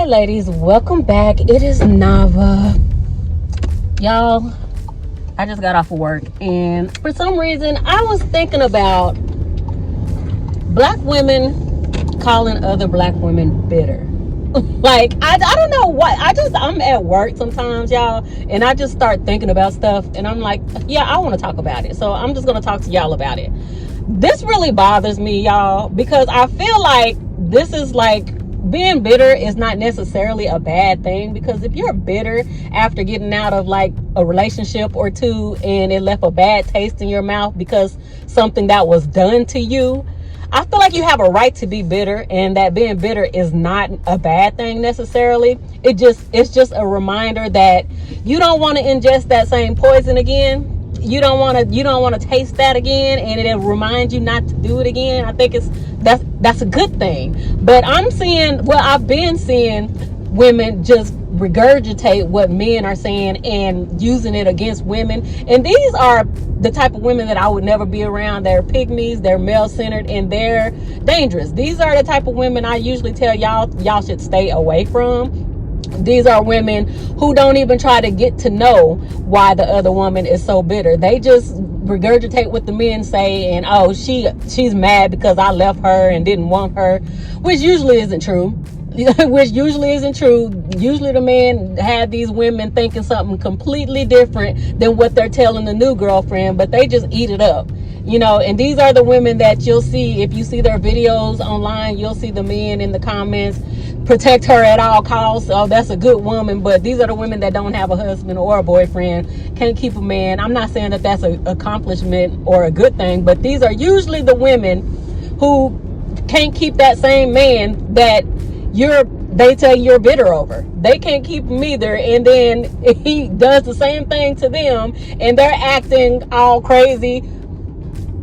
ladies, welcome back. It is Nava. Y'all, I just got off of work, and for some reason I was thinking about black women calling other black women bitter. Like, I don't know what, I'm at work sometimes, y'all, and I just start thinking about stuff, and I'm like, yeah, I want to talk about it, so I'm just going to talk to y'all about it. This really bothers me, y'all, because I feel like this is like, being bitter is not necessarily a bad thing, because if you're bitter after getting out of like a relationship or two and it left a bad taste in your mouth because something that was done to you, I feel like you have a right to be bitter, and that being bitter is not a bad thing necessarily. It's just a reminder that you don't want to ingest that same poison again. You don't want to taste that again, and it'll remind you not to do it again. I think that's a good thing. But I've been seeing women just regurgitate what men are saying and using it against women. And these are the type of women that I would never be around. They're pygmies, they're male-centered, and they're dangerous. These are the type of women I usually tell y'all should stay away from. These are women who don't even try to get to know why the other woman is so bitter. They just regurgitate what the men say, and she's mad because I left her and didn't want her, which usually isn't true. Usually the men have these women thinking something completely different than what they're telling the new girlfriend, but they just eat it up. And these are the women that you'll see, if you see their videos online, you'll see the men in the comments, protect her at all costs. Oh, that's a good woman. But these are the women that don't have a husband or a boyfriend, can't keep a man. I'm not saying that that's an accomplishment or a good thing, but these are usually the women who can't keep that same man that they tell you're bitter over. They can't keep him either, and then he does the same thing to them, and they're acting all crazy,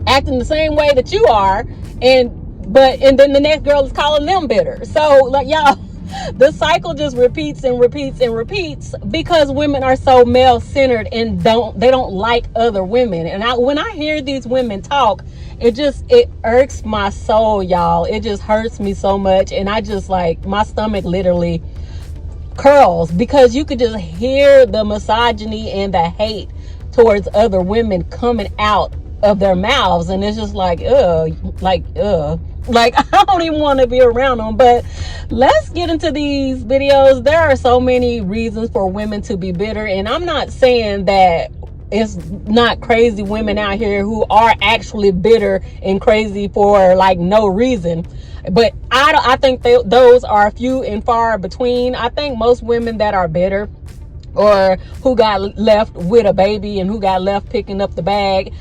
acting the same way that you are, and then the next girl is calling them bitter. So, like, y'all, the cycle just repeats and repeats and repeats because women are so male-centered and they don't like other women. And when I hear these women talk, it irks my soul, y'all. It just hurts me so much, and I just, like, my stomach literally curls because you could just hear the misogyny and the hate towards other women coming out of their mouths, and it's just like, like I don't even want to be around them. But let's get into these videos. There are so many reasons for women to be bitter, and I'm not saying that it's not crazy women out here who are actually bitter and crazy for like no reason, but I think those are few and far between. I think most women that are bitter, or who got left with a baby and who got left picking up the bag,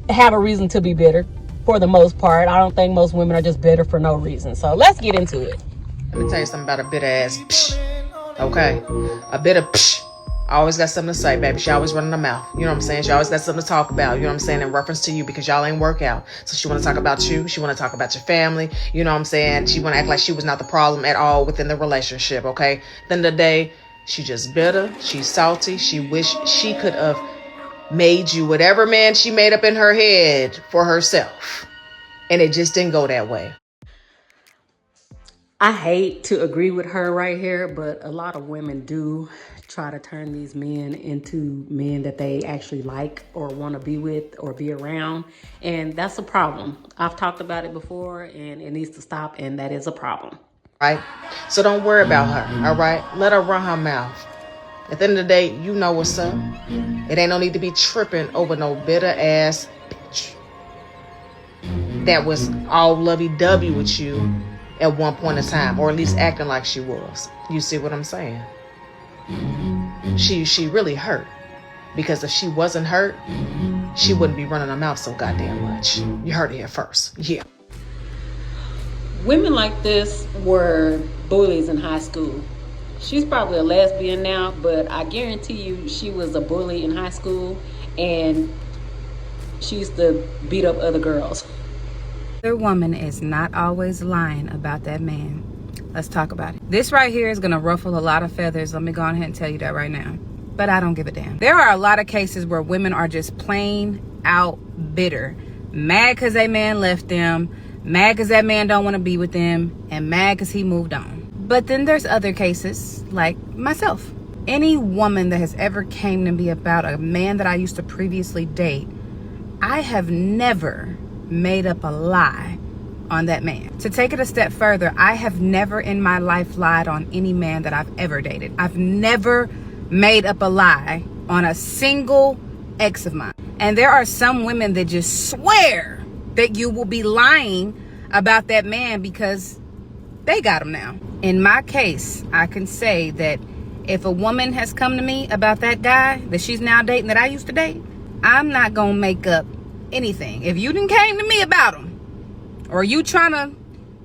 have a reason to be bitter for the most part. I don't think most women are just bitter for no reason. So let's get into it. Let me tell you something about a bitter ass psh. Okay? A bitter psh. I always got something to say, baby. She always running her mouth. You know what I'm saying? She always got something to talk about. You know what I'm saying? In reference to you, because y'all ain't work out. So she want to talk about you. She want to talk about your family. You know what I'm saying? She want to act like she was not the problem at all within the relationship, okay? Then the day, she just bitter. She's salty. She wish she could have made you whatever man she made up in her head for herself. And it just didn't go that way. I hate to agree with her right here, but a lot of women do try to turn these men into men that they actually like or want to be with or be around. And that's a problem. I've talked about it before, and it needs to stop, and that is a problem. Right? So don't worry about her, all right? Let her run her mouth. At the end of the day, you know what's up. It ain't no need to be tripping over no bitter ass bitch that was all lovey-dovey with you at one point in time, or at least acting like she was. You see what I'm saying? She really hurt, because if she wasn't hurt, she wouldn't be running her mouth so goddamn much. You heard it here first. Yeah. Women like this were bullies in high school. She's probably a lesbian now, but I guarantee you she was a bully in high school, and she used to beat up other girls. Their woman is not always lying about that man. Let's talk about it. This right here is going to ruffle a lot of feathers. Let me go ahead and tell you that right now. But I don't give a damn. There are a lot of cases where women are just plain out bitter. Mad because that man left them. Mad because that man don't want to be with them. And mad because he moved on. But then there's other cases like myself. Any woman that has ever came to me about a man that I used to previously date, I have never made up a lie on that man. To take it a step further, I have never in my life lied on any man that I've ever dated. I've never made up a lie on a single ex of mine. And there are some women that just swear that you will be lying about that man because they got him now. In my case, I can say that if a woman has come to me about that guy that she's now dating that I used to date, I'm not gonna make up anything. If you done came to me about him, or you trying to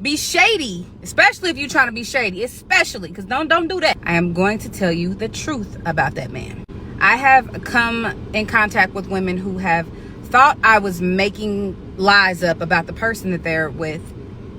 be shady, especially if you trying to be shady, especially, because don't do that. I am going to tell you the truth about that man. I have come in contact with women who have thought I was making lies up about the person that they're with,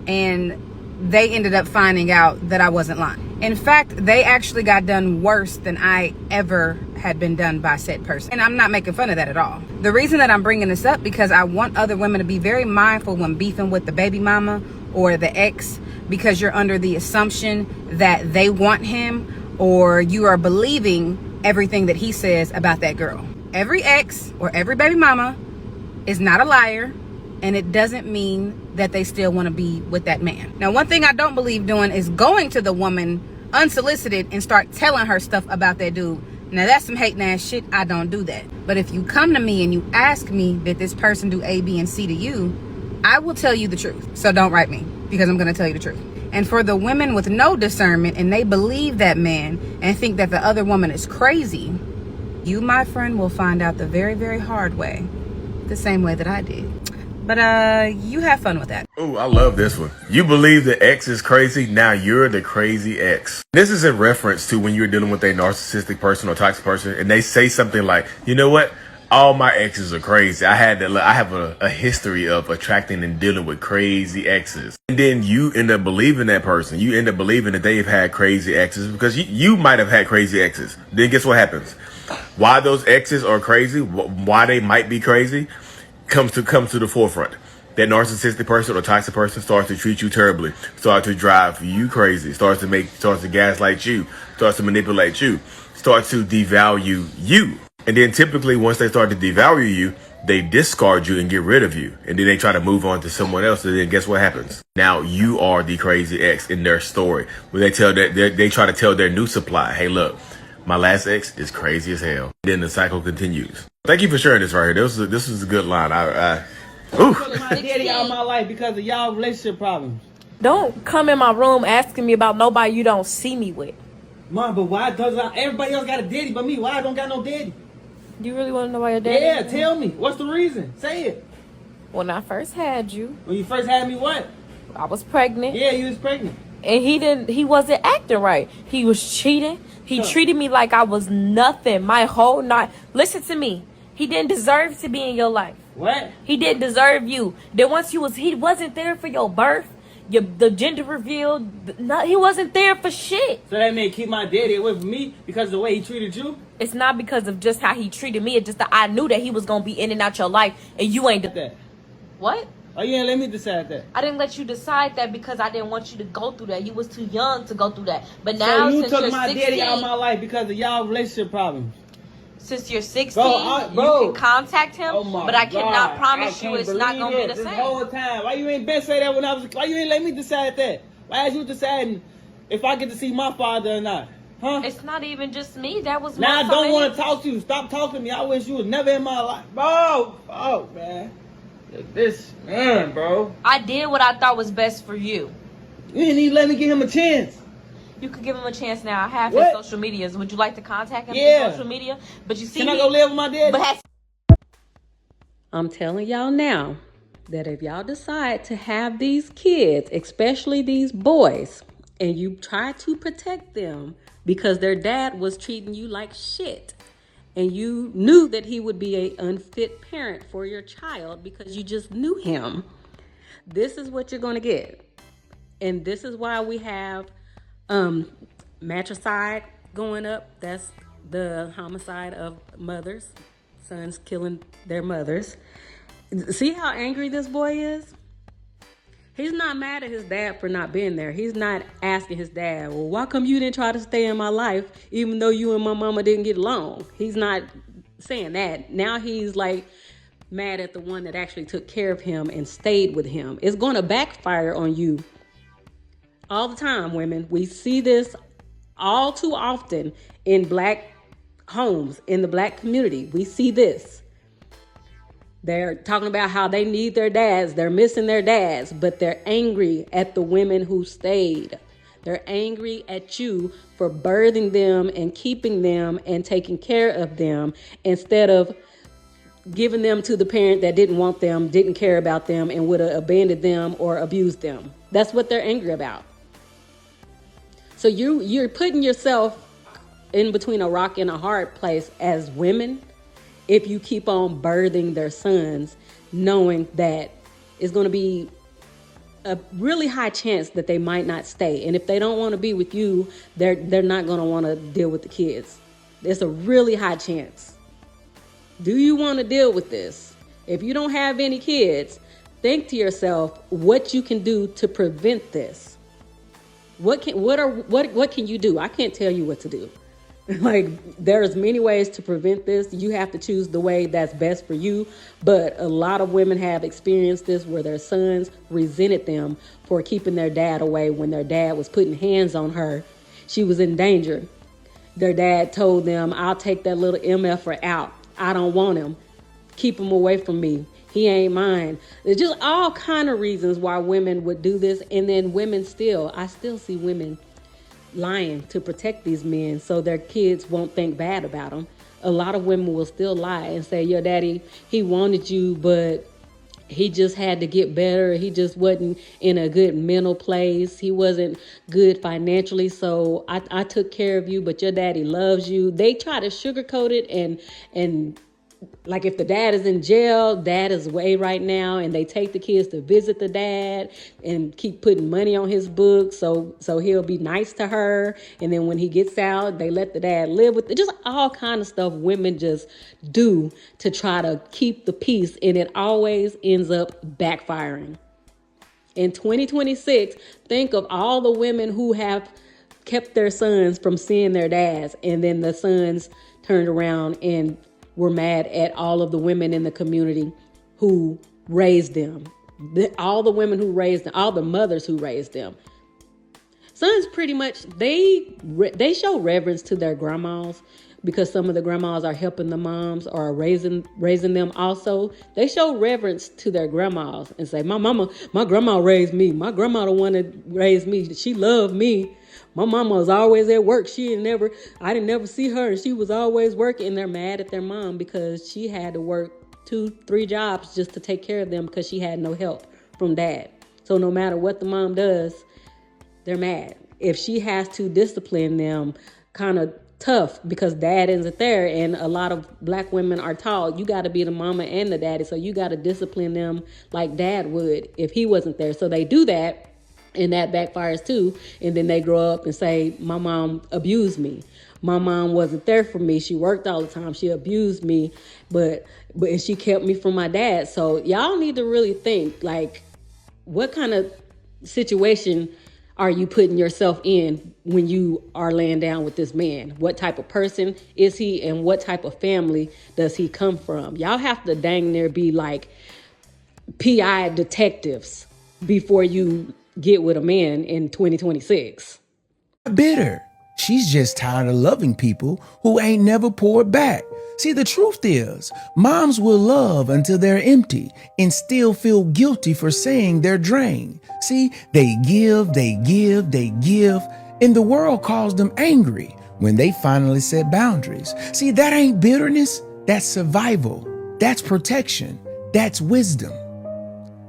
and they ended up finding out that I wasn't lying. In fact, they actually got done worse than I ever had been done by said person. And I'm not making fun of that at all. The reason that I'm bringing this up because I want other women to be very mindful when beefing with the baby mama or the ex, because you're under the assumption that they want him or you are believing everything that he says about that girl. Every ex or every baby mama is not a liar, and it doesn't mean that they still want to be with that man. Now, one thing I don't believe doing is going to the woman unsolicited and start telling her stuff about that dude. Now, that's some hating ass shit. I don't do that. But if you come to me and you ask me, did this person do A, B, and C to you, I will tell you the truth. So don't write me, because I'm going to tell you the truth. And for the women with no discernment and they believe that man and think that the other woman is crazy, you, my friend, will find out the very, very hard way, the same way that I did. But you have fun with that. Oh, I love this one. You believe the ex is crazy, now you're the crazy ex. This is in reference to when you're dealing with a narcissistic person or toxic person and they say something like, you know what? All my exes are crazy. I have a history of attracting and dealing with crazy exes. And then you end up believing that person. You end up believing that they've had crazy exes because you might have had crazy exes. Then guess what happens? Why those exes are crazy, why they might be crazy, comes to the forefront. That narcissistic person or toxic person starts to treat you terribly, starts to drive you crazy, starts to gaslight you, starts to manipulate you, starts to devalue you. And then typically once they start to devalue you, they discard you and get rid of you. And then they try to move on to someone else. And then guess what happens? Now you are the crazy ex in their story. When they try to tell their new supply, hey, look, my last ex is crazy as hell. Then the cycle continues. Thank you for sharing this right here. This was a good line. Ooh. My daddy out of my life because of y'all relationship problems. Don't come in my room asking me about nobody you don't see me with. Mom, but why does everybody else got a daddy but me? Why I don't got no daddy? You really want to know why your daddy? Yeah, tell me. What's the reason? Say it. When I first had you, When you first had me, what? I was pregnant. Yeah, you was pregnant. And he wasn't acting right. He was cheating. He treated me like I was nothing my whole night. Listen to me. He didn't deserve to be in your life. What? He didn't deserve you. Then once he wasn't there for your birth, the gender reveal. He wasn't there for shit. So that made keep my daddy away from me because of the way he treated you? It's not because of just how he treated me. It's just that I knew that he was gonna be in and out your life, and you ain't That. What? Oh, you ain't let me decide that. I didn't let you decide that because I didn't want you to go through that. You was too young to go through that. But now, So you since took you're my 16, daddy out of my life because of y'all relationship problems. since you're 16, Bro, you can contact him. Oh my but I cannot God. promise I you can't it's not believe gonna be the this same. whole time. Why you ain't been say that when I was? Why you ain't let me decide that? Why is you deciding if I get to see my father or not? Huh? It's not even just me. That was Now I my don't want to father. talk to you. Stop talking to me. I wish you was never in my life. Bro, oh man. This man, bro. I did what I thought was best for you. You didn't even let me give him a chance. You could give him a chance now. I have What? his social medias. Would you like to contact him Yeah. through social media? But you see, Can I go live with my daddy? But has I'm telling y'all now that if y'all decide to have these kids, especially these boys, and you try to protect them because their dad was treating you like shit, and you knew that he would be an unfit parent for your child because you just knew him, this is what you're going to get. And this is why we have matricide going up. That's the homicide of mothers, sons killing their mothers. See how angry this boy is? He's not mad at his dad for not being there. He's not asking his dad, well, why come you didn't try to stay in my life even though you and my mama didn't get along? He's not saying that. Now he's like mad at the one that actually took care of him and stayed with him. It's going to backfire on you all the time, women. We see this all too often in black homes, in the black community. We see this. They're talking about how they need their dads. They're missing their dads, but they're angry at the women who stayed. They're angry at you for birthing them and keeping them and taking care of them instead of giving them to the parent that didn't want them, didn't care about them, and would have abandoned them or abused them. That's what they're angry about. So you're putting yourself in between a rock and a hard place as women if you keep on birthing their sons, knowing that it's going to be a really high chance that they might not stay. And if they don't want to be with you, they're not going to want to deal with the kids. There's a really high chance. Do you want to deal with this? If you don't have any kids, think to yourself what you can do to prevent this. What can you do? I can't tell you what to do. Like, there's many ways to prevent this. You have to choose the way that's best for you. But a lot of women have experienced this where their sons resented them for keeping their dad away when their dad was putting hands on her. She was in danger. Their dad told them, I'll take that little MFer out. I don't want him. Keep him away from me. He ain't mine. There's just all kind of reasons why women would do this. And then I still see women lying to protect these men so their kids won't think bad about them. A lot of women will still lie and say, your daddy, he wanted you, but he just had to get better. He just wasn't in a good mental place. He wasn't good financially. So I took care of you, but your daddy loves you. They try to sugarcoat it and like if the dad is in jail, dad is away right now, and they take the kids to visit the dad and keep putting money on his books so he'll be nice to her. And then when he gets out, they let the dad live with it. Just all kind of stuff women just do to try to keep the peace, and it always ends up backfiring. In 2026, think of all the women who have kept their sons from seeing their dads, and then the sons turned around and were mad at all of the women in the community who raised them. All the women who raised them, all the mothers who raised them. Sons pretty much, they show reverence to their grandmas because some of the grandmas are helping the moms or are raising them also. They show reverence to their grandmas and say, my grandma raised me. My grandma the one that raised me. She loved me. My mama was always at work. I didn't never see her. And she was always working. And they're mad at their mom because she had to work 2-3 jobs just to take care of them because she had no help from dad. So no matter what the mom does, they're mad. If she has to discipline them kind of tough because dad isn't there, and a lot of black women are taught you got to be the mama and the daddy, so you got to discipline them like dad would if he wasn't there. So they do that. And that backfires too. And then they grow up and say, my mom abused me. My mom wasn't there for me. She worked all the time. She abused me, but she kept me from my dad. So y'all need to really think, like, what kind of situation are you putting yourself in when you are laying down with this man? What type of person is he, and what type of family does he come from? Y'all have to dang near be like PI detectives before you get with a man in 2026. Bitter. She's just tired of loving people who ain't never poured back. See, the truth is, moms will love until they're empty and still feel guilty for saying they're drained. See, they give, and the world calls them angry when they finally set boundaries. See, that ain't bitterness, that's survival, that's protection, that's wisdom.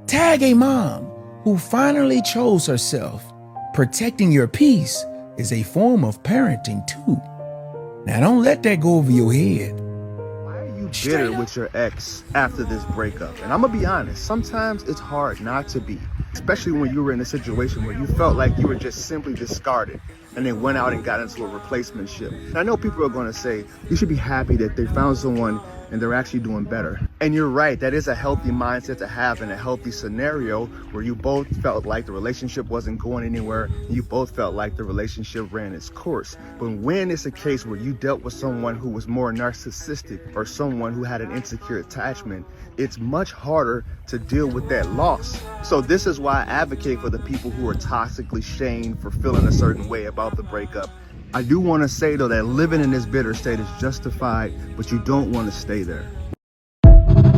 Tag a mom who finally chose herself. Protecting your peace is a form of parenting too. Now don't let that go over your head. Why are you bitter with your ex after this breakup? And I'm gonna be honest, sometimes it's hard not to be, especially when you were in a situation where you felt like you were just simply discarded and then went out and got into a replacement ship. And I know people are gonna say, you should be happy that they found someone and they're actually doing better. And you're right, that is a healthy mindset to have in a healthy scenario where you both felt like the relationship wasn't going anywhere, and you both felt like the relationship ran its course. But when it's a case where you dealt with someone who was more narcissistic or someone who had an insecure attachment, it's much harder to deal with that loss. So this is why I advocate for the people who are toxically shamed for feeling a certain way about the breakup. I do want to say though that living in this bitter state is justified, but you don't want to stay there.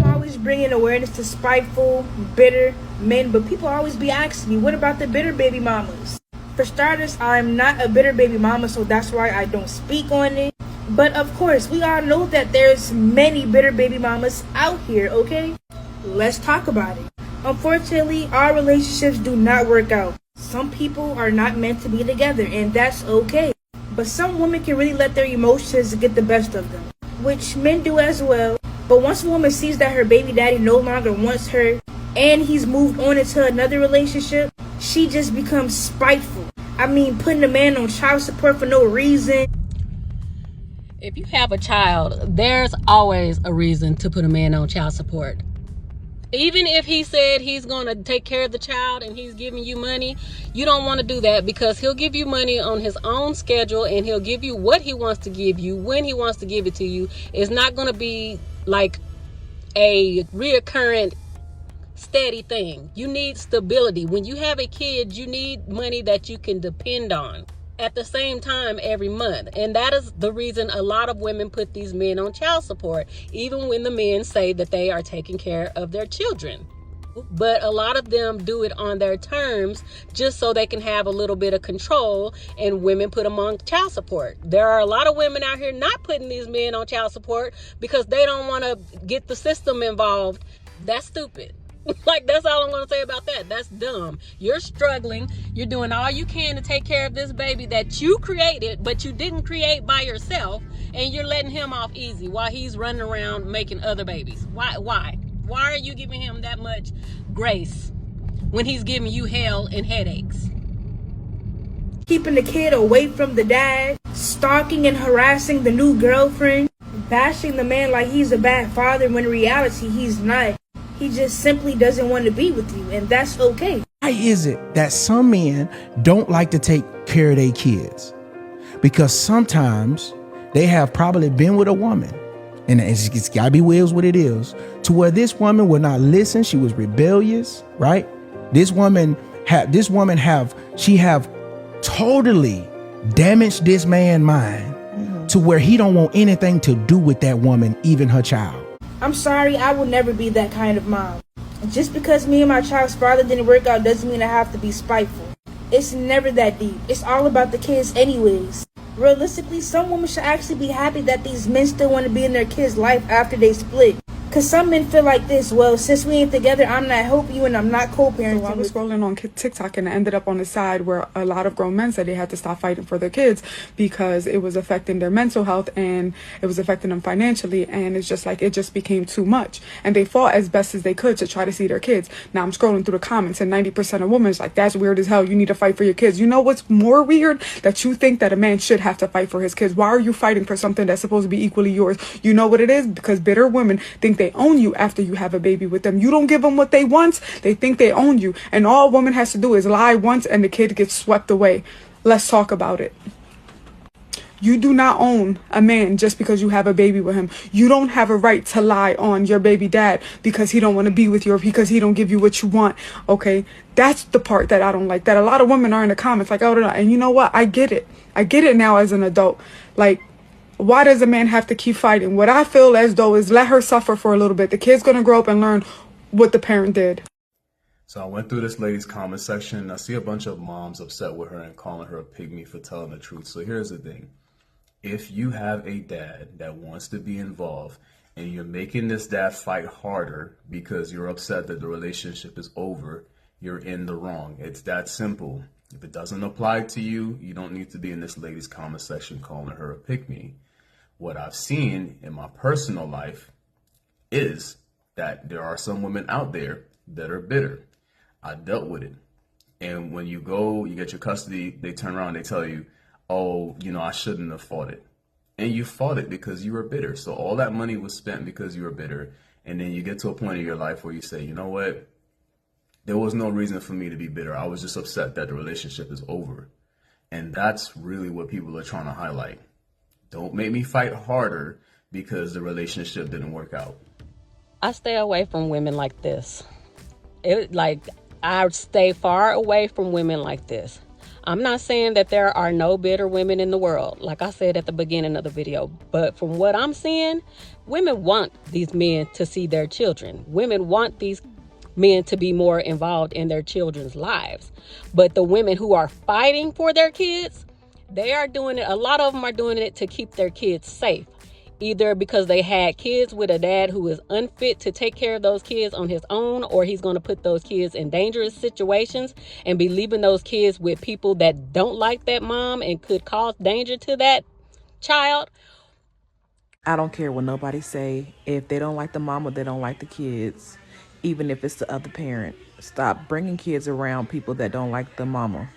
Always bringing awareness to spiteful, bitter men, but people always be asking me, what about the bitter baby mamas? For starters, I'm not a bitter baby mama, so that's why I don't speak on it. But of course, we all know that there's many bitter baby mamas out here, okay? Let's talk about it. Unfortunately, our relationships do not work out. Some people are not meant to be together, and that's okay. But some women can really let their emotions get the best of them, which men do as well. But once a woman sees that her baby daddy no longer wants her and he's moved on into another relationship, she just becomes spiteful. I mean, putting a man on child support for no reason. If you have a child, there's always a reason to put a man on child support. Even if he said he's going to take care of the child and he's giving you money, you don't want to do that, because he'll give you money on his own schedule and he'll give you what he wants to give you when he wants to give it to you. It's not going to be like a reoccurring steady thing. You need stability. When you have a kid, you need money that you can depend on at the same time every month. And that is the reason a lot of women put these men on child support, even when the men say that they are taking care of their children. But a lot of them do it on their terms just so they can have a little bit of control, and women put them on child support. There are a lot of women out here not putting these men on child support because they don't want to get the system involved. That's stupid. Like, that's all I'm going to say about that. That's dumb. You're struggling. You're doing all you can to take care of this baby that you created, but you didn't create by yourself, and you're letting him off easy while he's running around making other babies. Why? Why are you giving him that much grace when he's giving you hell and headaches? Keeping the kid away from the dad, stalking and harassing the new girlfriend, bashing the man like he's a bad father when in reality he's not. He just simply doesn't want to be with you, and that's okay. Why is it that some men don't like to take care of their kids? Because sometimes they have probably been with a woman, and it's gotta be what it is, to where this woman would not listen. She was rebellious, right? This woman have totally damaged this man's mind to where he don't want anything to do with that woman, even her child. I'm sorry, I will never be that kind of mom. Just because me and my child's father didn't work out doesn't mean I have to be spiteful. It's never that deep. It's all about the kids anyways. Realistically, some women should actually be happy that these men still want to be in their kids' life after they split. Because some men feel like this, well, since we ain't together, I'm not helping you and I'm not co-parenting. So I was scrolling on TikTok and I ended up on the side where a lot of grown men said they had to stop fighting for their kids because it was affecting their mental health and it was affecting them financially, and it's just like it just became too much. And they fought as best as they could to try to see their kids. Now I'm scrolling through the comments and 90% of women is like, that's weird as hell. You need to fight for your kids. You know what's more weird? That you think that a man should have to fight for his kids. Why are you fighting for something that's supposed to be equally yours? You know what it is? Because bitter women think they own you after you have a baby with them. You don't give them what they want, they think they own you. And all a woman has to do is lie once and the kid gets swept away. Let's talk about it. You do not own a man just because you have a baby with him. You don't have a right to lie on your baby dad because he don't want to be with you or because he don't give you what you want. Okay, that's the part that I don't like. That a lot of women are in the comments like, oh, and you know what? I get it. I get it now as an adult. Like, why does a man have to keep fighting? What I feel as though is let her suffer for a little bit. The kid's going to grow up and learn what the parent did. So I went through this lady's comment section and I see a bunch of moms upset with her and calling her a pygmy for telling the truth. So here's the thing. If you have a dad that wants to be involved and you're making this dad fight harder because you're upset that the relationship is over, you're in the wrong. It's that simple. If it doesn't apply to you, you don't need to be in this lady's comment section calling her a pygmy. What I've seen in my personal life is that there are some women out there that are bitter. I dealt with it. And when you get your custody, they turn around and they tell you, oh, I shouldn't have fought it. and you fought it because you were bitter. So all that money was spent because you were bitter. And then you get to a point in your life where you say, you know what? There was no reason for me to be bitter. I was just upset that the relationship is over. And that's really what people are trying to highlight. Don't make me fight harder because the relationship didn't work out. I stay away from women like this. I stay far away from women like this. I'm not saying that there are no bitter women in the world, like I said at the beginning of the video. But from what I'm seeing, women want these men to see their children. Women want these men to be more involved in their children's lives. But the women who are fighting for their kids, they are doing it. A lot of them are doing it to keep their kids safe. Either because they had kids with a dad who is unfit to take care of those kids on his own, or he's going to put those kids in dangerous situations and be leaving those kids with people that don't like that mom and could cause danger to that child. I don't care what nobody say. If they don't like the mama, they don't like the kids. Even if it's the other parent. Stop bringing kids around people that don't like the mama.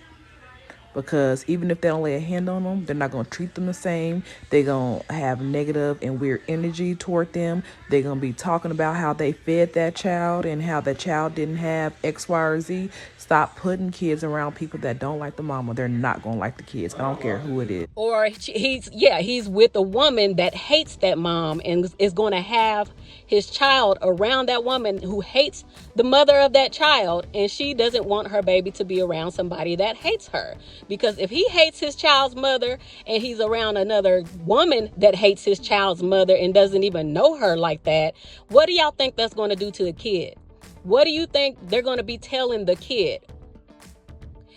Because even if they don't lay a hand on them, they're not going to treat them the same. They're going to have negative and weird energy toward them. They're going to be talking about how they fed that child and how that child didn't have X, Y, or Z. Stop putting kids around people that don't like the mama. They're not going to like the kids. I don't care who it is. Or he's with a woman that hates that mom and is going to have his child around that woman who hates the mother of that child, and she doesn't want her baby to be around somebody that hates her. Because if he hates his child's mother and he's around another woman that hates his child's mother and doesn't even know her like that, what do y'all think that's going to do to the kid? What do you think they're going to be telling the kid?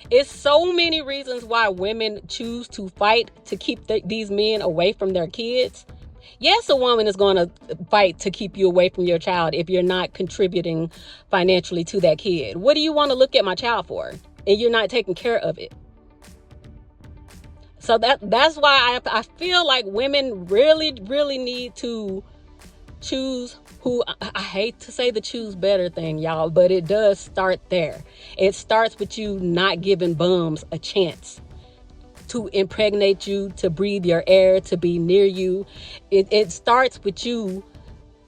It's so many reasons why women choose to fight to keep these men away from their kids. Yes, a woman is going to fight to keep you away from your child if you're not contributing financially to that kid. What do you want to look at my child for? And you're not taking care of it. So that's why I feel like women really, really need to choose who, I hate to say the choose better thing, y'all, but it does start there. It starts with you not giving bums a chance to impregnate you, to breathe your air, to be near you. It starts with you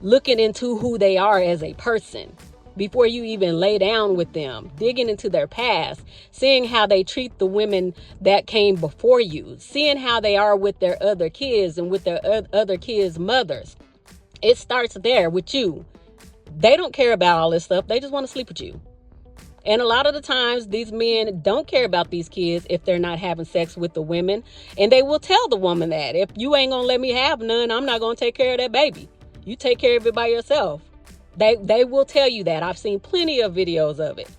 looking into who they are as a person before you even lay down with them, digging into their past, seeing how they treat the women that came before you, seeing how they are with their other kids and with their other kids' mothers. It starts there with you. They don't care about all this stuff. They just want to sleep with you. And a lot of the times, these men don't care about these kids if they're not having sex with the women. And they will tell the woman that if you ain't going to let me have none, I'm not going to take care of that baby. You take care of it by yourself. They will tell you that. I've seen plenty of videos of it.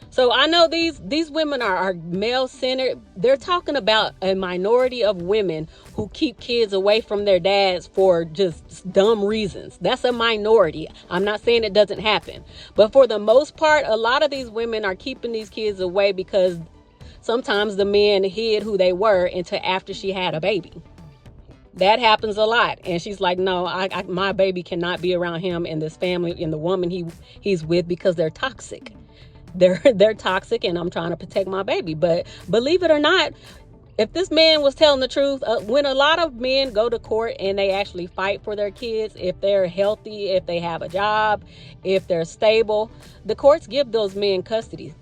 So I know these women are male-centered. They're talking about a minority of women who keep kids away from their dads for just dumb reasons. That's a minority. I'm not saying it doesn't happen. But for the most part, a lot of these women are keeping these kids away because sometimes the men hid who they were until after she had a baby. That happens a lot. And she's like, no, my baby cannot be around him and this family and the woman he's with because they're toxic. They're toxic and I'm trying to protect my baby. But believe it or not, if this man was telling the truth, when a lot of men go to court and they actually fight for their kids, if they're healthy, if they have a job, if they're stable, the courts give those men custody.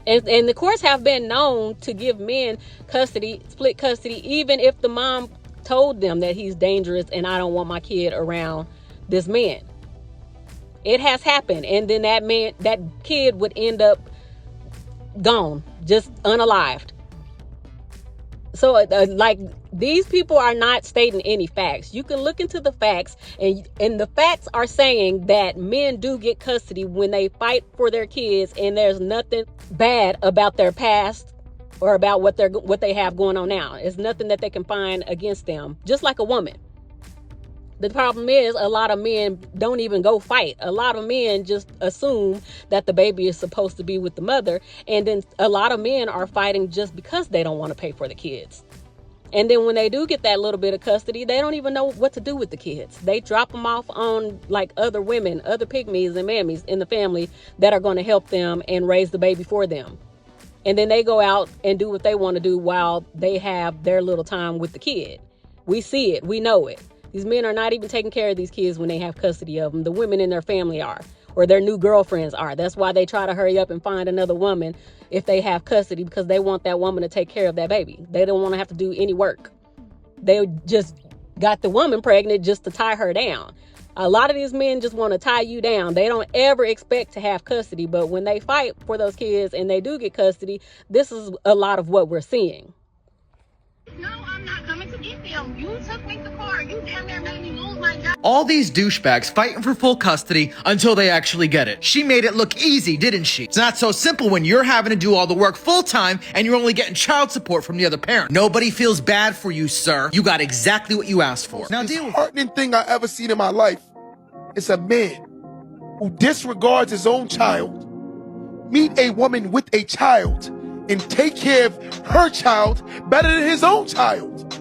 And the courts have been known to give men custody, split custody, even if the mom told them that he's dangerous and I don't want my kid around this man. It has happened. And then that kid would end up gone, just unalived. So like these people are not stating any facts. You can look into the facts and the facts are saying that men do get custody when they fight for their kids and there's nothing bad about their past or about what they have going on now. It's nothing that they can find against them, just like a woman. The problem is a lot of men don't even go fight. A lot of men just assume that the baby is supposed to be with the mother. And then a lot of men are fighting just because they don't want to pay for the kids. And then when they do get that little bit of custody, they don't even know what to do with the kids. They drop them off on like other women, other pygmies and mammies in the family that are going to help them and raise the baby for them. And then they go out and do what they want to do while they have their little time with the kid. We see it. We know it. These men are not even taking care of these kids when they have custody of them. The women in their family are, or their new girlfriends are. That's why they try to hurry up and find another woman if they have custody, because they want that woman to take care of that baby. They don't want to have to do any work. They just got the woman pregnant just to tie her down. A lot of these men just want to tie you down. They don't ever expect to have custody, but when they fight for those kids and they do get custody, this is a lot of what we're seeing. No, I'm not coming to get them. You took me to court. You damn near made me lose my job. All these douchebags fighting for full custody until they actually get it. She made it look easy, didn't she? It's not so simple when you're having to do all the work full time and you're only getting child support from the other parent. Nobody feels bad for you, sir. You got exactly what you asked for. Now deal with it. Heartening thing I ever seen in my life is a man who disregards his own child, meet a woman with a child, and take care of her child better than his own child.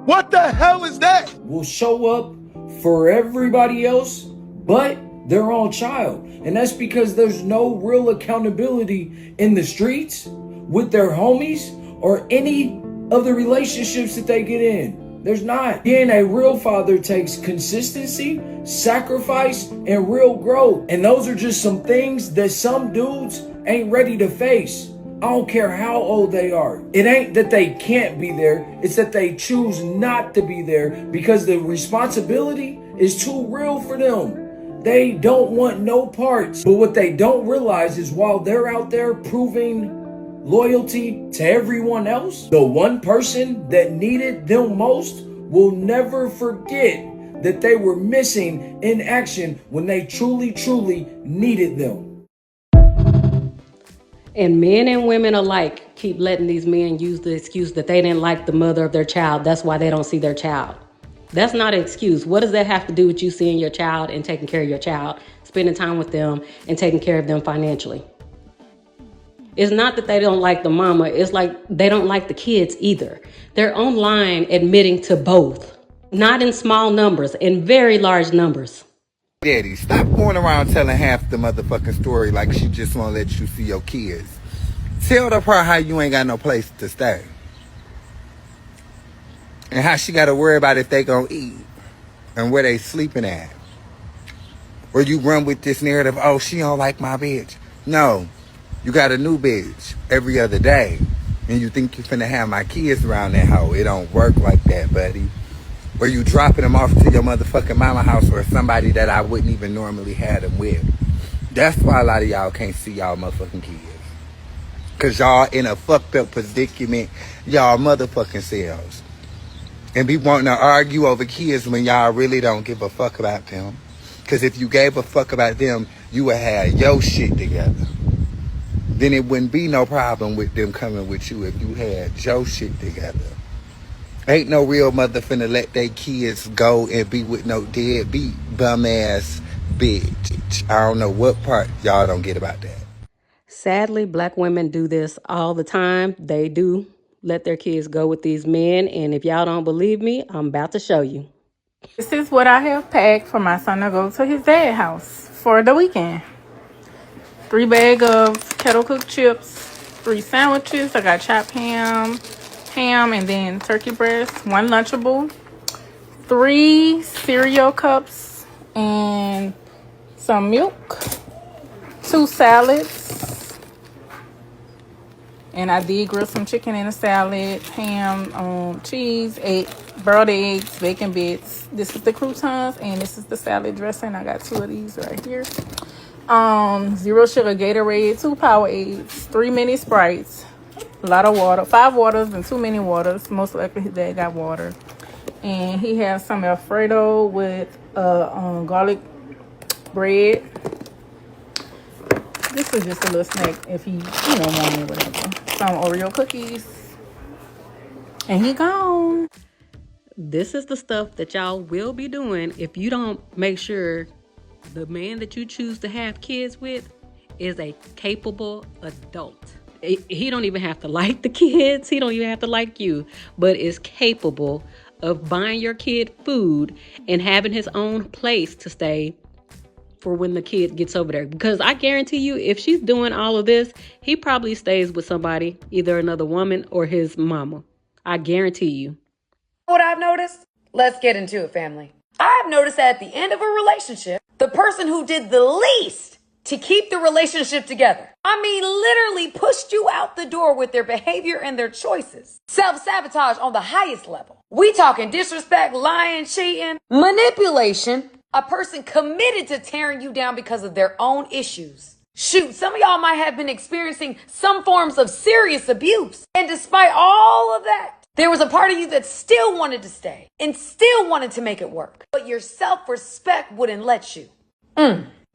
What the hell is that? Will show up for everybody else but their own child. And that's because there's no real accountability in the streets with their homies or any of the relationships that they get in. There's not. Being a real father takes consistency, sacrifice, and real growth. And those are just some things that some dudes ain't ready to face. I don't care how old they are. It ain't that they can't be there. It's that they choose not to be there because the responsibility is too real for them. They don't want no parts. But what they don't realize is while they're out there proving loyalty to everyone else, the one person that needed them most will never forget that they were missing in action when they truly, truly needed them. And men and women alike keep letting these men use the excuse that they didn't like the mother of their child. That's why they don't see their child. That's not an excuse. What does that have to do with you seeing your child and taking care of your child, spending time with them and taking care of them financially? It's not that they don't like the mama. It's like they don't like the kids either. They're online admitting to both, not in small numbers, in very large numbers. Daddy, stop going around telling half the motherfucking story like she just won't let you see your kids. Tell the part how you ain't got no place to stay. And how she gotta worry about if they gonna eat and where they sleeping at. Or you run with this narrative, oh, she don't like my bitch. No, you got a new bitch every other day. And you think you finna have my kids around that hoe. It don't work like that, buddy. Or you dropping them off to your motherfucking mama house or somebody that I wouldn't even normally have them with. That's why a lot of y'all can't see y'all motherfucking kids. Cause y'all in a fucked up predicament, y'all motherfucking selves. And be wanting to argue over kids when y'all really don't give a fuck about them. Cause if you gave a fuck about them, you would have your shit together. Then it wouldn't be no problem with them coming with you if you had your shit together. Ain't no real mother finna let their kids go and be with no deadbeat bum ass bitch. I don't know what part y'all don't get about that. Sadly, black women do this all the time. They do let their kids go with these men. And if y'all don't believe me, I'm about to show you. This is what I have packed for my son to go to his dad's house for the weekend. 3 bags of kettle cooked chips, 3 sandwiches. I got chopped ham, and then turkey breast, 1 Lunchable, 3 cereal cups, and some milk, 2 salads, and I did grill some chicken in a salad, ham, cheese, boiled eggs, bacon bits. This is the croutons, and this is the salad dressing. I got 2 of these right here. 0 sugar Gatorade, 2 Powerades, 3 mini Sprites, a lot of water, 5 waters and 2 mini waters. Most likely his dad got water. And he has some Alfredo with garlic bread. This is just a little snack if he, want it, whatever. Some Oreo cookies. And he gone. This is the stuff that y'all will be doing if you don't make sure the man that you choose to have kids with is a capable adult. He don't even have to like the kids. He don't even have to like you, but is capable of buying your kid food and having his own place to stay for when the kid gets over there. Because I guarantee you, if she's doing all of this, he probably stays with somebody, either another woman or his mama. I guarantee you. What I've noticed? Let's get into it, family. I've noticed that at the end of a relationship, the person who did the least to keep the relationship together, I mean, literally pushed you out the door with their behavior and their choices. Self-sabotage on the highest level. We talking disrespect, lying, cheating, manipulation. A person committed to tearing you down because of their own issues. Shoot, some of y'all might have been experiencing some forms of serious abuse. And despite all of that, there was a part of you that still wanted to stay and still wanted to make it work. But your self-respect wouldn't let you.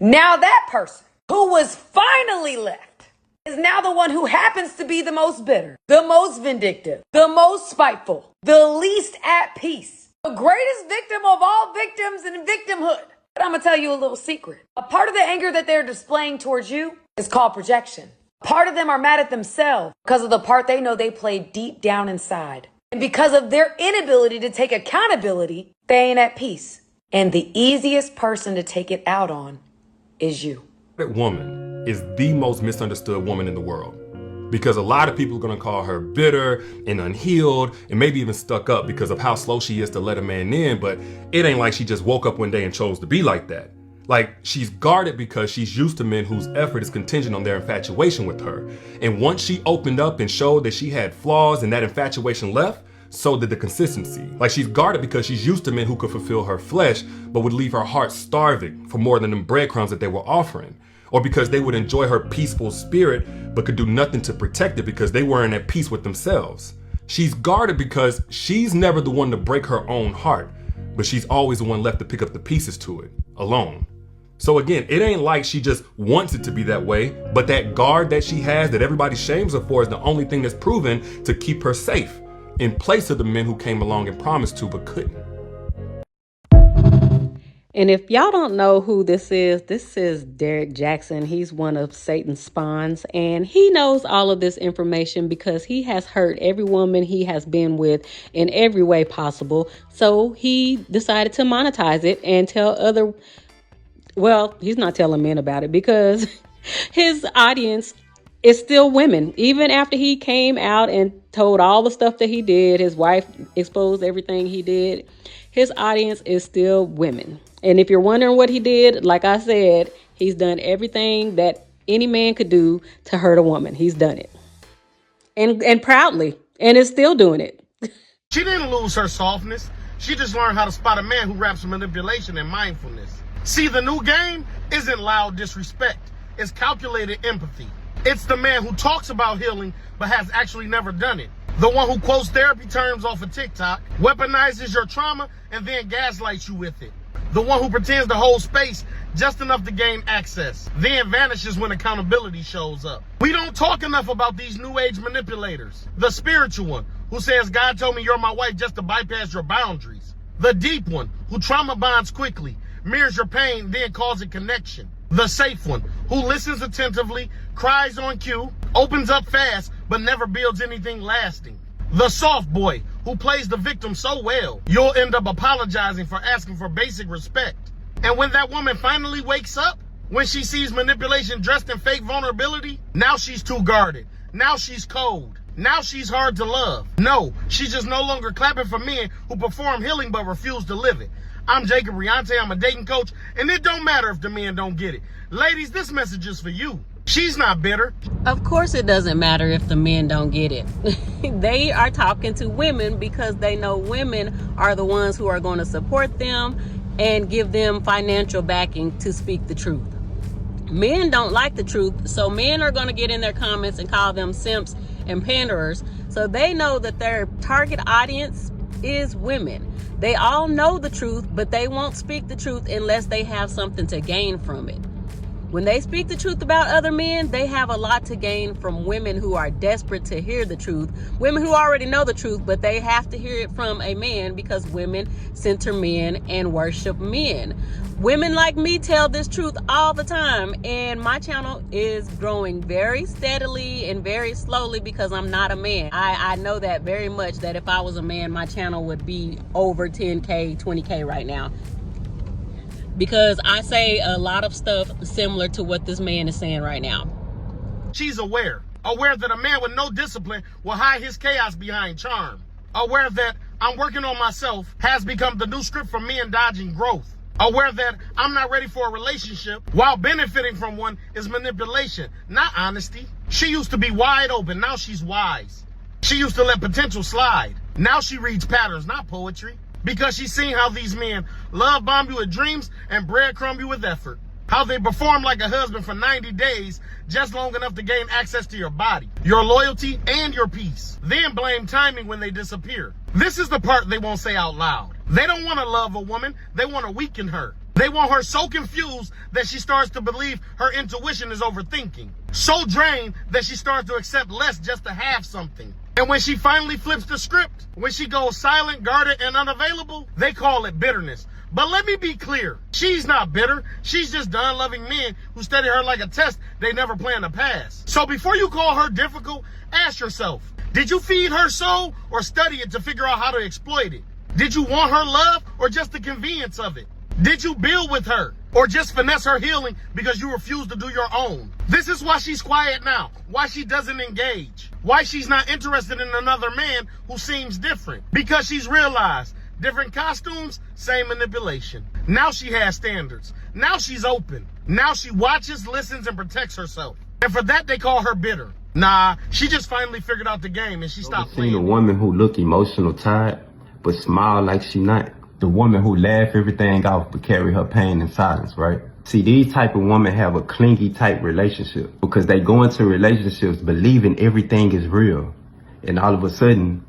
Now that person who was finally left is now the one who happens to be the most bitter, the most vindictive, the most spiteful, the least at peace, the greatest victim of all victims in victimhood. But I'm going to tell you a little secret. A part of the anger that they're displaying towards you is called projection. Part of them are mad at themselves because of the part they know they played deep down inside. And because of their inability to take accountability, they ain't at peace. And the easiest person to take it out on is you. That woman is the most misunderstood woman in the world. Because a lot of people are going to call her bitter and unhealed and maybe even stuck up because of how slow she is to let a man in. But it ain't like she just woke up one day and chose to be like that. Like, she's guarded because she's used to men whose effort is contingent on their infatuation with her. And once she opened up and showed that she had flaws and that infatuation left, so did the consistency. Like, she's guarded because she's used to men who could fulfill her flesh, but would leave her heart starving for more than them breadcrumbs that they were offering. Or because they would enjoy her peaceful spirit, but could do nothing to protect it because they weren't at peace with themselves. She's guarded because she's never the one to break her own heart, but she's always the one left to pick up the pieces to it, alone. So again, it ain't like she just wants it to be that way, but that guard that she has that everybody shames her for is the only thing that's proven to keep her safe, in place of the men who came along and promised to but couldn't. And if y'all don't know who this is Derek Jackson. He's one of Satan's spawns, and he knows all of this information because he has hurt every woman he has been with in every way possible. So he decided to monetize it and tell other, well, he's not telling men about it because his audience is still women. Even after he came out and told all the stuff that he did, his wife exposed everything he did, his audience is still women. And if you're wondering what he did, like I said, he's done everything that any man could do to hurt a woman. He's done it. And proudly. And is still doing it. She didn't lose her softness. She just learned how to spot a man who wraps manipulation and mindfulness. See, the new game isn't loud disrespect. It's calculated empathy. It's the man who talks about healing but has actually never done it. The one who quotes therapy terms off of TikTok, weaponizes your trauma, and then gaslights you with it. The one who pretends to hold space just enough to gain access, then vanishes when accountability shows up. We don't talk enough about these new age manipulators. The spiritual one, who says God told me you're my wife just to bypass your boundaries. The deep one, who trauma bonds quickly, mirrors your pain, then calls it connection. The safe one, who listens attentively, cries on cue, opens up fast, but never builds anything lasting. The soft boy, who plays the victim so well, you'll end up apologizing for asking for basic respect. And when that woman finally wakes up, when she sees manipulation dressed in fake vulnerability, now she's too guarded. Now she's cold. Now she's hard to love. No, she's just no longer clapping for men who perform healing but refuse to live it. I'm Jacob Riante, I'm a dating coach, and it don't matter if the men don't get it. Ladies, this message is for you. She's not bitter. Of course it doesn't matter if the men don't get it. They are talking to women because they know women are the ones who are going to support them and give them financial backing to speak the truth. Men don't like the truth, so men are going to get in their comments and call them simps and panderers. So they know that their target audience is women. They all know the truth, but they won't speak the truth unless they have something to gain from it. When they speak the truth about other men, they have a lot to gain from women who are desperate to hear the truth. Women who already know the truth, but they have to hear it from a man because women center men and worship men. Women like me tell this truth all the time, and my channel is growing very steadily and very slowly because I'm not a man. I know that very much, that if I was a man, my channel would be over 10K, 20K right now. Because I say a lot of stuff similar to what this man is saying right now. She's aware that a man with no discipline will hide his chaos behind charm. Aware that I'm working on myself has become the new script for men dodging growth. Aware that I'm not ready for a relationship while benefiting from one is manipulation, not honesty. She used to be wide open, now she's wise. She used to let potential slide. Now she reads patterns, not poetry. Because she's seen how these men love bomb you with dreams and breadcrumb you with effort. How they perform like a husband for 90 days, just long enough to gain access to your body, your loyalty, and your peace. Then blame timing when they disappear. This is the part they won't say out loud. They don't want to love a woman, they want to weaken her. They want her so confused that she starts to believe her intuition is overthinking. So drained that she starts to accept less just to have something. And when she finally flips the script, when she goes silent, guarded, and unavailable, they call it bitterness. But let me be clear, she's not bitter. She's just done loving men who study her like a test they never plan to pass. So before you call her difficult, ask yourself, did you feed her soul or study it to figure out how to exploit it? Did you want her love or just the convenience of it? Did you build with her or just finesse her healing because you refuse to do your own? This is why she's quiet now, why she doesn't engage, why she's not interested in another man who seems different. Because she's realized different costumes, same manipulation. Now she has standards. Now she's open. Now she watches, listens, and protects herself. And for that, they call her bitter. Nah, she just finally figured out the game and she stopped playing. Seen a woman who look emotional tired, but smile like she not. The woman who laugh everything off but carry her pain in silence, right? See, these type of women have a clingy type relationship because they go into relationships believing everything is real. And all of a sudden,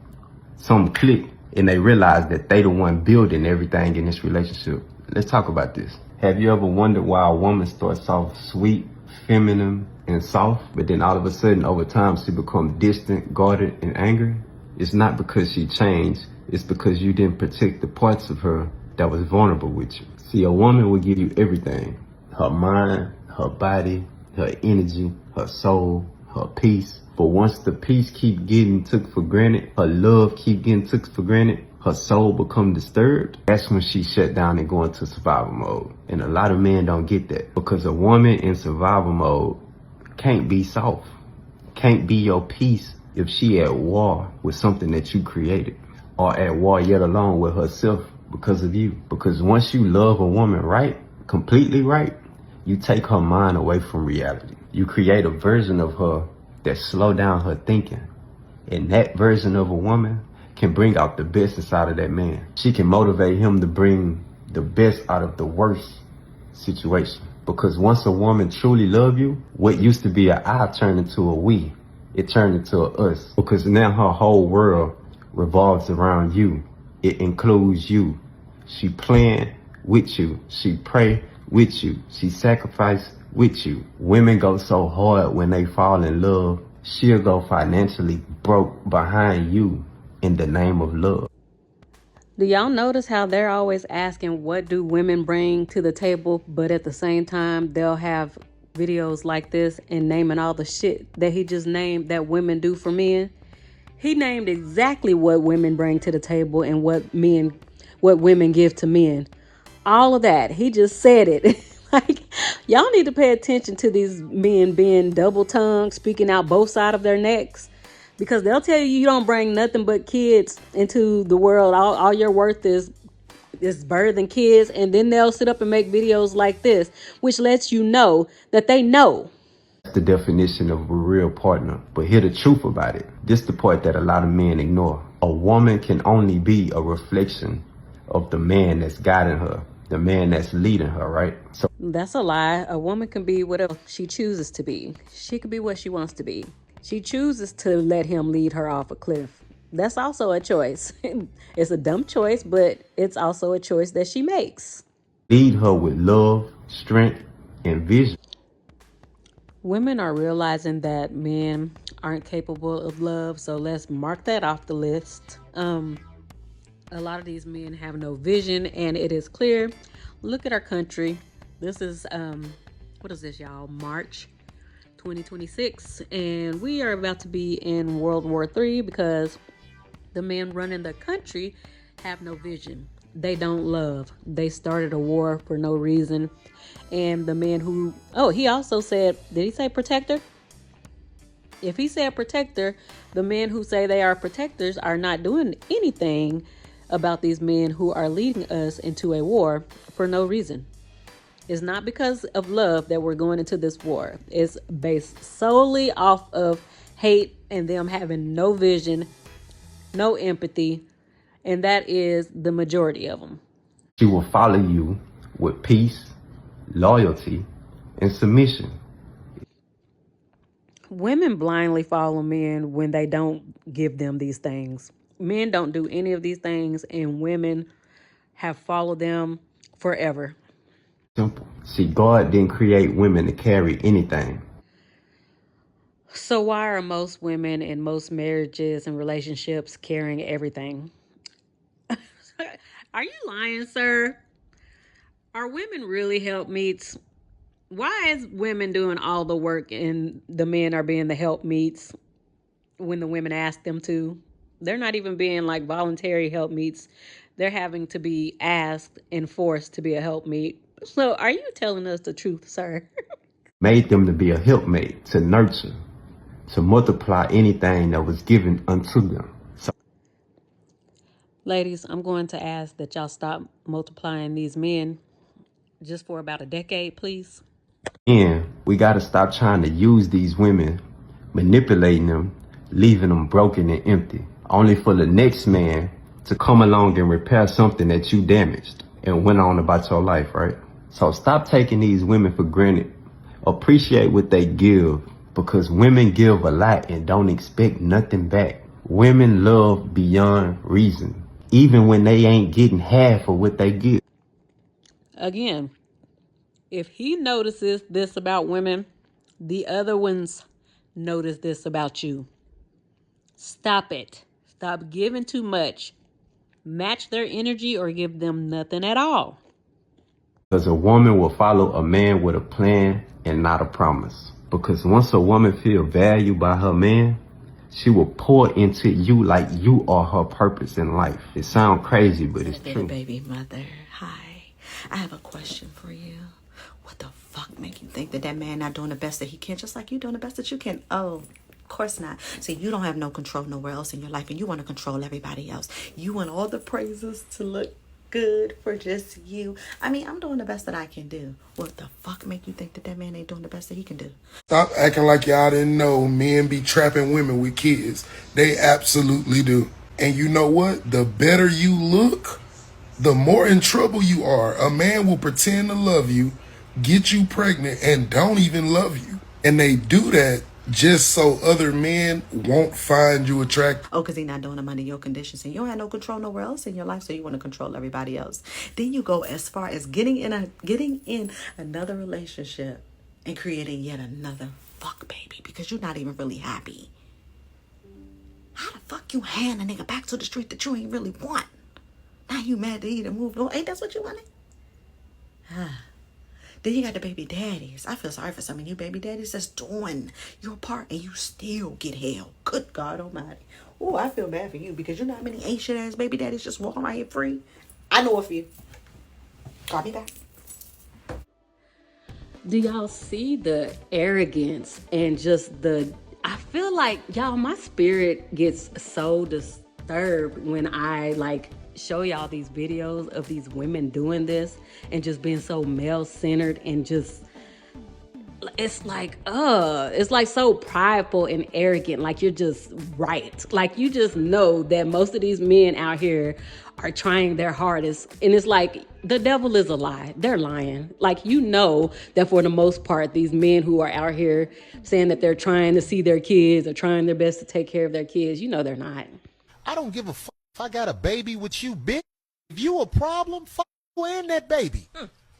some click and they realize that they the one building everything in this relationship. Let's talk about this. Have you ever wondered why a woman starts off sweet, feminine, and soft, but then all of a sudden over time she becomes distant, guarded, and angry? It's not because she changed, it's because you didn't protect the parts of her that was vulnerable with you. See, a woman will give you everything. Her mind, her body, her energy, her soul, her peace. But once the peace keep getting took for granted, her love keep getting took for granted, her soul become disturbed, that's when she shut down and go into survival mode. And a lot of men don't get that because a woman in survival mode can't be soft, can't be your peace if she at war with something that you created or at war yet alone with herself because of you. Because once you love a woman right, completely right, you take her mind away from reality. You create a version of her that slow down her thinking. And that version of a woman can bring out the best inside of that man. She can motivate him to bring the best out of the worst situation. Because once a woman truly love you, what used to be an I turned into a we. It turned into a us. Because now her whole world revolves around you. It includes you. She plan with you. She pray with you. She sacrifice with you. Women go so hard when they fall in love. She'll go financially broke behind you in the name of love. Do y'all notice how they're always asking what do women bring to the table, but at the same time they'll have videos like this and naming all the shit that he just named that women do for men? He named exactly what women bring to the table and what women give to men. All of that. He just said it. Like, y'all need to pay attention to these men being double-tongued, speaking out both sides of their necks. Because they'll tell you you don't bring nothing but kids into the world. All your worth is birthing kids. And then they'll sit up and make videos like this, which lets you know that they know. That's the definition of a real partner. But hear the truth about it. This is the part that a lot of men ignore. A woman can only be a reflection of the man that's guiding her, the man that's leading her, right? So that's a lie. A woman can be whatever she chooses to be. She can be what she wants to be. She chooses to let him lead her off a cliff. That's also a choice. It's a dumb choice, but it's also a choice that she makes. Lead her with love, strength, and vision. Women are realizing that men aren't capable of love, so let's mark that off the list. A lot of these men have no vision, and it is clear. Look at our country. This is, what is this, y'all? March 2026, and we are about to be in World War III because the men running the country have no vision. They don't love. They started a war for no reason. And the man who, he also said, did he say protector? If he said protector, the men who say they are protectors are not doing anything about these men who are leading us into a war for no reason. It's not because of love that we're going into this war. It's based solely off of hate and them having no vision, no empathy, and that is the majority of them. She will follow you with peace, loyalty, and submission. Women blindly follow men when they don't give them these things. Men don't do any of these things, and women have followed them forever. Simple. See, God didn't create women to carry anything. So why are most women in most marriages and relationships carrying everything? Are you lying, sir? Are women really helpmeets? Why is women doing all the work and the men are being the helpmeets when the women ask them to? They're not even being like voluntary helpmeets. They're having to be asked and forced to be a helpmeet. So are you telling us the truth, sir? Made them to be a helpmate, to nurture, to multiply anything that was given unto them. So, Ladies, I'm going to ask that y'all stop multiplying these men just for about a decade, please. and we got to stop trying to use these women, manipulating them, leaving them broken and empty, only for the next man to come along and repair something that you damaged and went on about your life, right? So stop taking these women for granted. Appreciate what they give, because women give a lot and don't expect nothing back. Women love beyond reason, even when they ain't getting half of what they give. Again, if he notices this about women, the other ones notice this about you. Stop it. Stop giving too much. Match their energy or give them nothing at all. Because a woman will follow a man with a plan and not a promise. Because once a woman feels valued by her man, she will pour into you like you are her purpose in life. It sounds crazy, but it's true. Baby mother, hi. I have a question for you. What the fuck make you think that that man not doing the best that he can, just like you doing the best that you can? Oh, of course not. See, you don't have no control nowhere else in your life, and you want to control everybody else. You want all the praises to look good for just you. I mean, I'm doing the best that I can do. What the fuck make you think that that man ain't doing the best that he can do? Stop acting like y'all didn't know men be trapping women with kids. They absolutely do. And you know what? The better you look, the more in trouble you are. A man will pretend to love you, get you pregnant, and don't even love you. And they do that just so other men won't find you attractive. Oh, because he's not doing them under your conditions, and you don't have no control nowhere else in your life, so you want to control everybody else. Then you go as far as getting in another relationship and creating yet another fuck baby, because you're not even really happy. How the fuck you hand a nigga back to the street that you ain't really want? Now you mad that he done moved on? Ain't that what you wanted? Then you got the baby daddies. I feel sorry for some of you baby daddies that's doing your part and you still get held. Good God almighty. Oh, I feel bad for you, because you know how many ain't shit ass baby daddies just walking around here free? I know a few. Call me back. Do y'all see the arrogance and just I feel like, y'all, my spirit gets so disturbed when I show y'all these videos of these women doing this and just being so male-centered and just, it's like so prideful and arrogant, like you're just right. Like you just know that most of these men out here are trying their hardest, and it's like the devil is a lie. They're lying. Like, you know that for the most part, these men who are out here saying that they're trying to see their kids or trying their best to take care of their kids, you know they're not. I don't give a fuck if I got a baby with you, bitch. If you a problem, fuck you and that baby.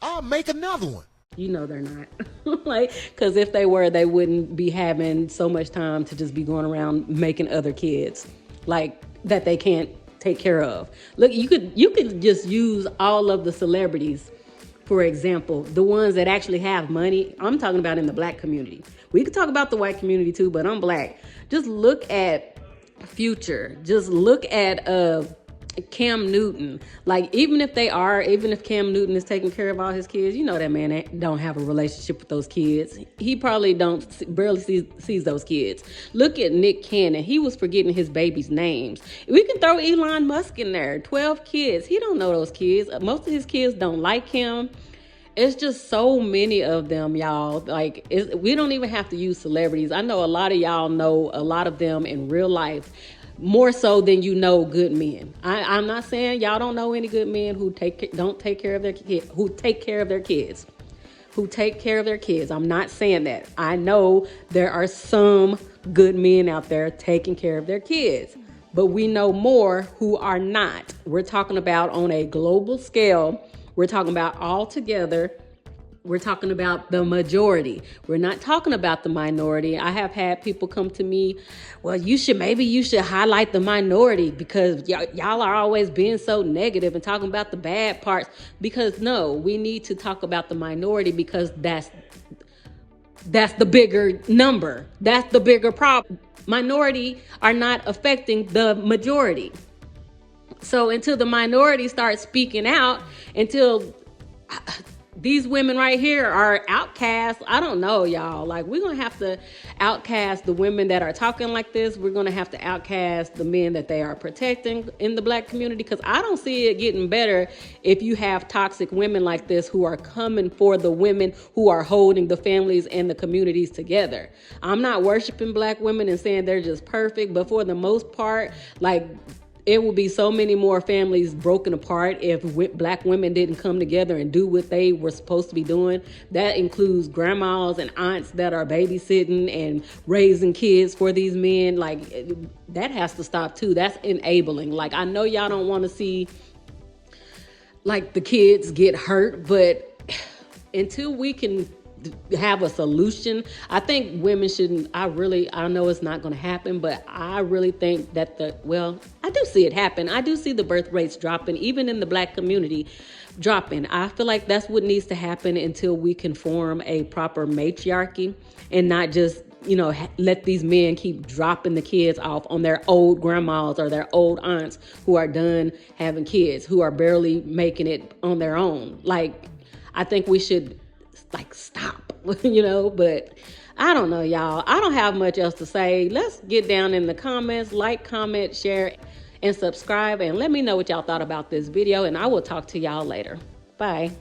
I'll make another one. You know they're not. Because if they were, they wouldn't be having so much time to just be going around making other kids that they can't take care of. Look, you could just use all of the celebrities, for example, the ones that actually have money. I'm talking about in the black community. We could talk about the white community too, but I'm black. Just look at Future. Just look at Cam Newton. Like, even if Cam Newton is taking care of all his kids, you know that man don't have a relationship with those kids. He probably barely sees those kids. Look at Nick Cannon. He was forgetting his baby's names. We can throw Elon Musk in there. 12 kids. He don't know those kids. Most of his kids don't like him. It's just so many of them, y'all. Like, we don't even have to use celebrities. I know a lot of y'all know a lot of them in real life, more so than you know good men. I'm not saying y'all don't know any good men who take care of their kids, who take care of their kids. I'm not saying that. I know there are some good men out there taking care of their kids, but we know more who are not. We're talking about on a global scale. We're talking about all together. We're talking about the majority. We're not talking about the minority. I have had people come to me, well, maybe you should highlight the minority because y'all are always being so negative and talking about the bad parts. Because no, we need to talk about the minority because that's the bigger number. That's the bigger problem. Minority are not affecting the majority. So until the minority starts speaking out, until these women right here are outcasts, I don't know, y'all. Like, we're going to have to outcast the women that are talking like this. We're going to have to outcast the men that they are protecting in the Black community, because I don't see it getting better if you have toxic women like this who are coming for the women who are holding the families and the communities together. I'm not worshiping Black women and saying they're just perfect, but for the most part, like, it will be so many more families broken apart if Black women didn't come together and do what they were supposed to be doing. That includes grandmas and aunts that are babysitting and raising kids for these men. Like, that has to stop too. That's enabling. Like, I know y'all don't want to see like the kids get hurt, but until we can have a solution, I think women shouldn't. I know it's not going to happen, but I really think that I do see it happen. I do see the birth rates dropping, even in the Black community dropping. I feel like that's what needs to happen until we can form a proper matriarchy and not just, let these men keep dropping the kids off on their old grandmas or their old aunts who are done having kids, who are barely making it on their own. Like, I think we should stop, but I don't know, y'all. I don't have much else to say. Let's get down in the comments, like, comment, share, and subscribe, and let me know what y'all thought about this video, and I will talk to y'all later. Bye.